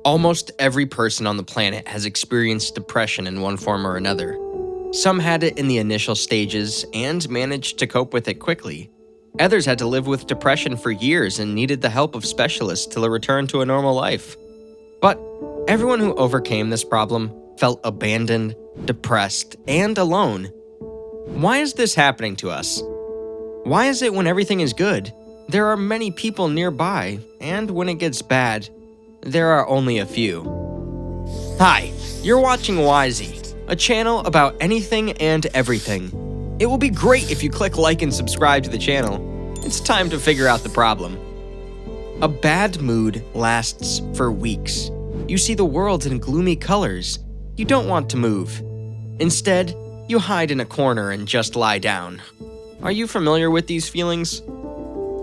Almost every person on the planet has experienced depression in one form or another. Some had it in the initial stages and managed to cope with it quickly. Others had to live with depression for years and needed the help of specialists to return to a normal life. But everyone who overcame this problem felt abandoned, depressed, and alone. Why is this happening to us? Why is it when everything is good, there are many people nearby, and when it gets bad, there are only a few? Hi, you're watching Wisey, a channel about anything and everything. It will be great if you click like and subscribe to the channel. It's time to figure out the problem. A bad mood lasts for weeks. You see the world in gloomy colors. You don't want to move. Instead, you hide in a corner and just lie down. Are you familiar with these feelings?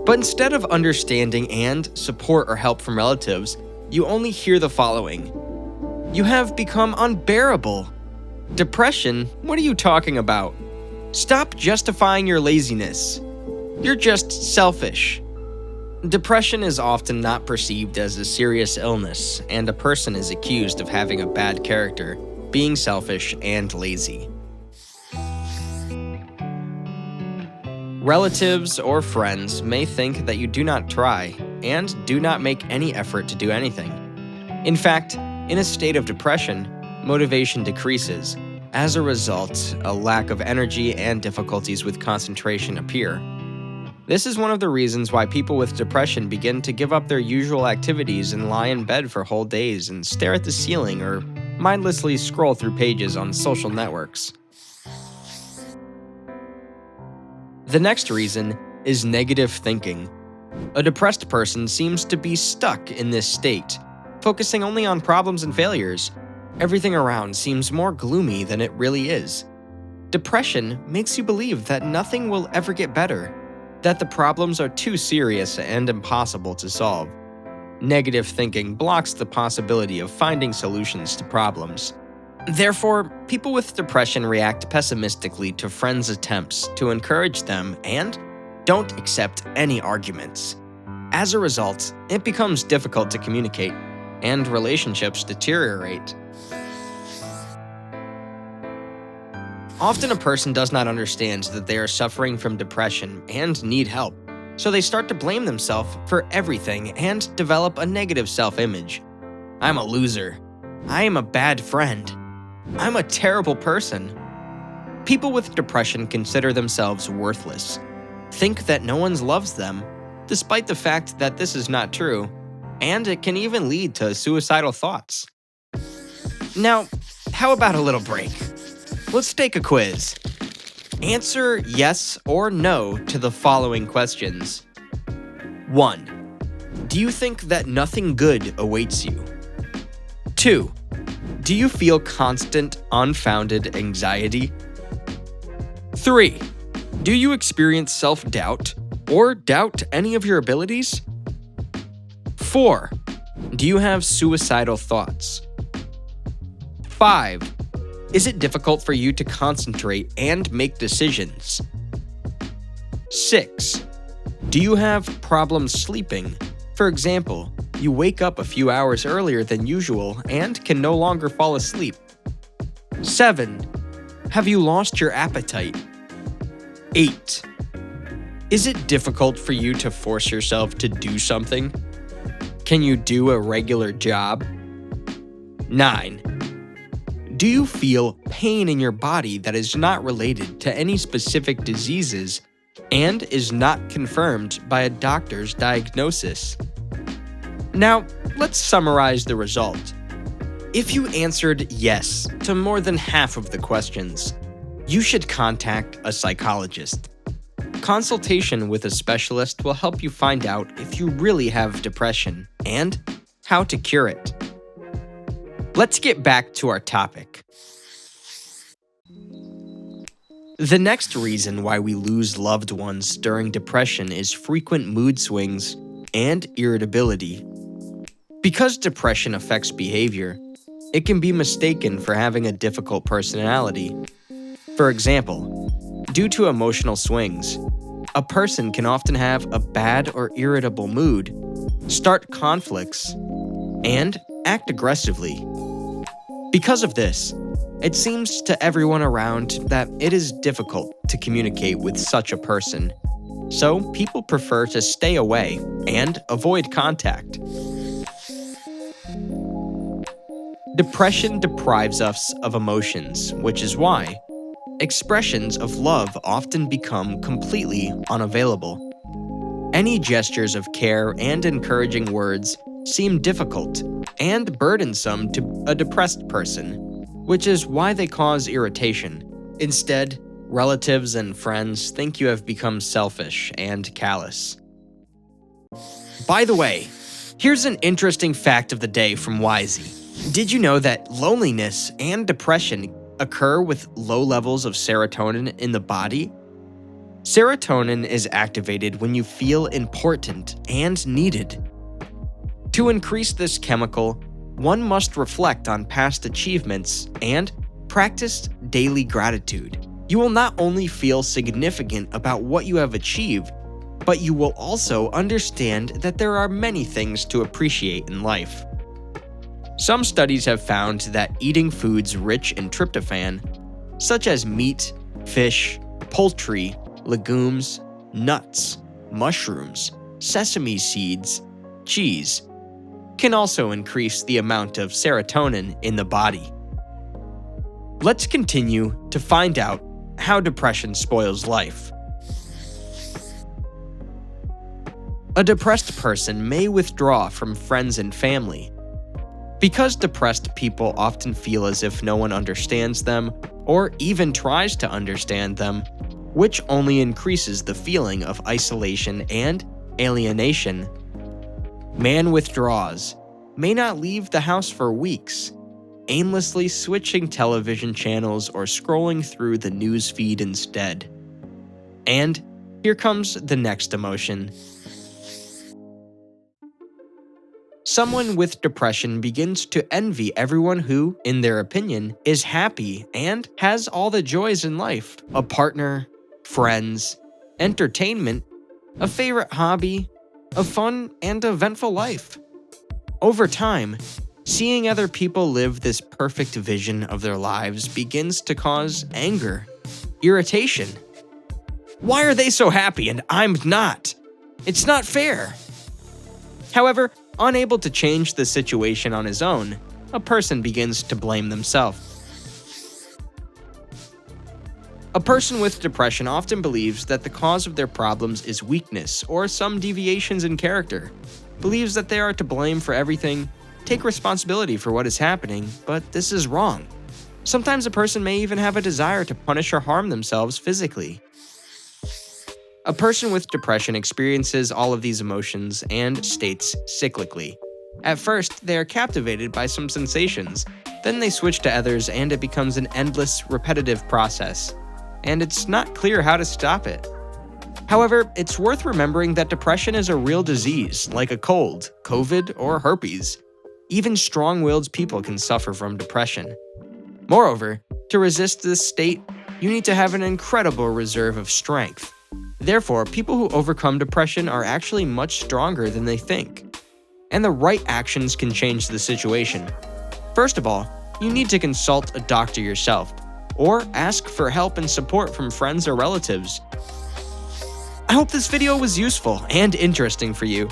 But instead of understanding and support or help from relatives, you only hear the following. You have become unbearable. Depression? What are you talking about? Stop justifying your laziness. You're just selfish. Depression is often not perceived as a serious illness, and a person is accused of having a bad character, being selfish and lazy. Relatives or friends may think that you do not try and do not make any effort to do anything. In fact, in a state of depression, motivation decreases. As a result, a lack of energy and difficulties with concentration appear. This is one of the reasons why people with depression begin to give up their usual activities and lie in bed for whole days and stare at the ceiling or mindlessly scroll through pages on social networks. The next reason is negative thinking. A depressed person seems to be stuck in this state, focusing only on problems and failures. Everything around seems more gloomy than it really is. Depression makes you believe that nothing will ever get better, that the problems are too serious and impossible to solve. Negative thinking blocks the possibility of finding solutions to problems. Therefore, people with depression react pessimistically to friends' attempts to encourage them and don't accept any arguments. As a result, it becomes difficult to communicate, and relationships deteriorate. Often a person does not understand that they are suffering from depression and need help, so they start to blame themselves for everything and develop a negative self-image. I'm a loser. I am a bad friend. I'm a terrible person. People with depression consider themselves worthless, think that no one loves them, despite the fact that this is not true, and it can even lead to suicidal thoughts. Now, how about a little break? Let's take a quiz. Answer yes or no to the following questions. 1. Do you think that nothing good awaits you? 2. Do you feel constant, unfounded anxiety? 3. Do you experience self-doubt or doubt any of your abilities? 4. Do you have suicidal thoughts? 5. Is it difficult for you to concentrate and make decisions? 6. Do you have problems sleeping? For example, you wake up a few hours earlier than usual and can no longer fall asleep. 7. Have you lost your appetite? 8. Is it difficult for you to force yourself to do something? Can you do a regular job? 9. Do you feel pain in your body that is not related to any specific diseases and is not confirmed by a doctor's diagnosis? Now, let's summarize the result. If you answered yes to more than half of the questions, you should contact a psychologist. Consultation with a specialist will help you find out if you really have depression and how to cure it. Let's get back to our topic. The next reason why we lose loved ones during depression is frequent mood swings and irritability. Because depression affects behavior, it can be mistaken for having a difficult personality. For example, due to emotional swings, a person can often have a bad or irritable mood, start conflicts, and act aggressively. Because of this, it seems to everyone around that it is difficult to communicate with such a person, so people prefer to stay away and avoid contact. Depression deprives us of emotions, which is why expressions of love often become completely unavailable. Any gestures of care and encouraging words seem difficult and burdensome to a depressed person, which is why they cause irritation. Instead, relatives and friends think you have become selfish and callous. By the way, here's an interesting fact of the day from Wisey. Did you know that loneliness and depression occur with low levels of serotonin in the body? Serotonin is activated when you feel important and needed. To increase this chemical, one must reflect on past achievements and practice daily gratitude. You will not only feel significant about what you have achieved, but you will also understand that there are many things to appreciate in life. Some studies have found that eating foods rich in tryptophan, such as meat, fish, poultry, legumes, nuts, mushrooms, sesame seeds, cheese, can also increase the amount of serotonin in the body. Let's continue to find out how depression spoils life. A depressed person may withdraw from friends and family. Because depressed people often feel as if no one understands them or even tries to understand them, which only increases the feeling of isolation and alienation. Man withdraws, may not leave the house for weeks, aimlessly switching television channels or scrolling through the news feed instead. And here comes the next emotion. Someone with depression begins to envy everyone who, in their opinion, is happy and has all the joys in life: a partner, friends, entertainment, a favorite hobby, a fun and eventful life. Over time, seeing other people live this perfect vision of their lives begins to cause anger, irritation. Why are they so happy and I'm not? It's not fair. However, unable to change the situation on his own, a person begins to blame themselves. A person with depression often believes that the cause of their problems is weakness or some deviations in character, believes that they are to blame for everything, take responsibility for what is happening, but this is wrong. Sometimes a person may even have a desire to punish or harm themselves physically. A person with depression experiences all of these emotions and states cyclically. At first, they are captivated by some sensations, then they switch to others and it becomes an endless, repetitive process, and it's not clear how to stop it. However, it's worth remembering that depression is a real disease, like a cold, COVID, or herpes. Even strong-willed people can suffer from depression. Moreover, to resist this state, you need to have an incredible reserve of strength. Therefore, people who overcome depression are actually much stronger than they think. And the right actions can change the situation. First of all, you need to consult a doctor yourself, or ask for help and support from friends or relatives. I hope this video was useful and interesting for you.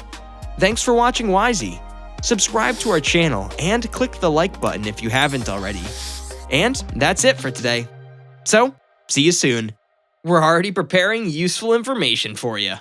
Thanks for watching Wisey. Subscribe to our channel and click the like button if you haven't already. And that's it for today. So, see you soon. We're already preparing useful information for you.